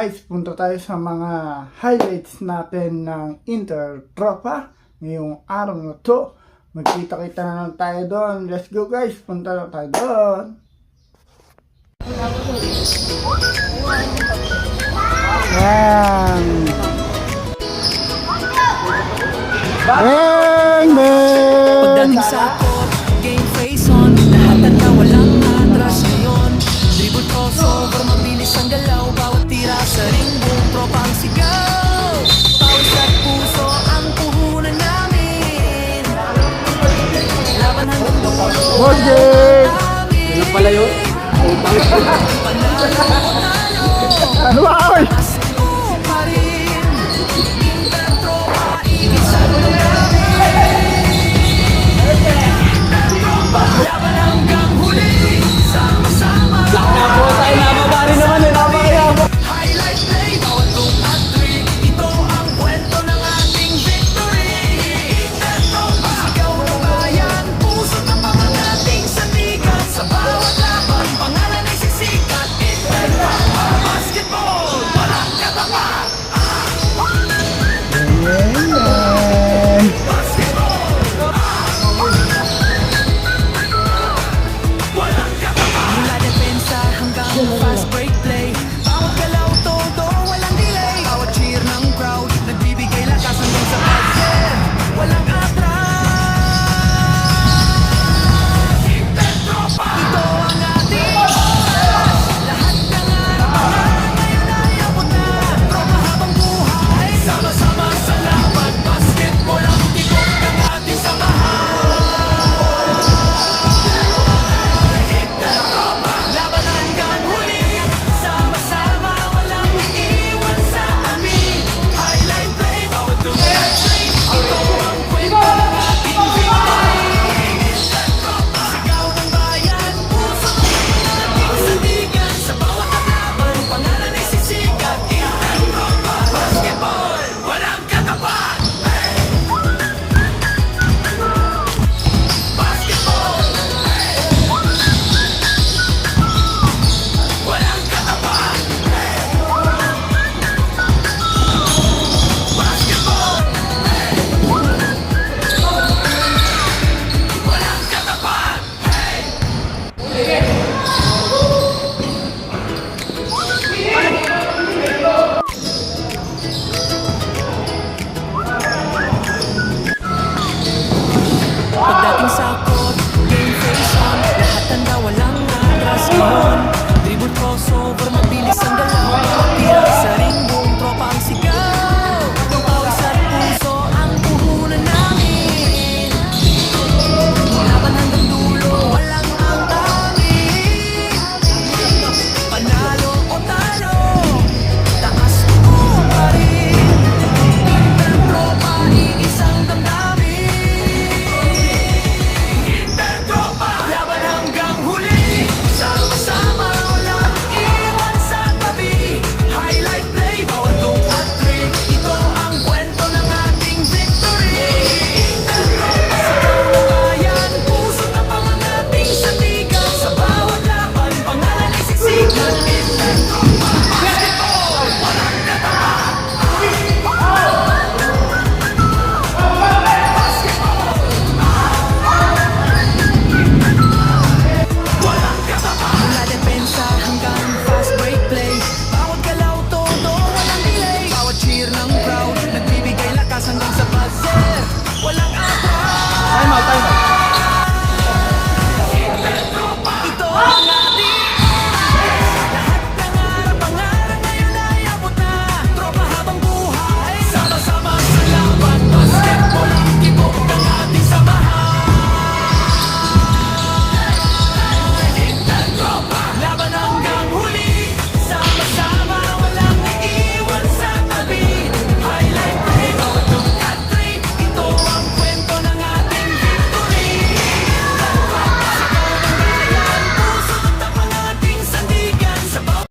guys, punta tayo sa mga highlights natin ng Intertropa ngayong araw na to. Magkita-kita na lang tayo doon. Let's go guys, punta na tayo doon. Yan. Bang, bang. Pagdating sa court, game face on. Lahat na walang atras ngayon. Dribble crossover, mabilis ang galaw. Bawat tira sa ring, buong tropa ang sigaw. Pawis at puso ang puhunan namin. Laban hanggang dulo. Bogey! Ano pala yun? Ano ba? Oy!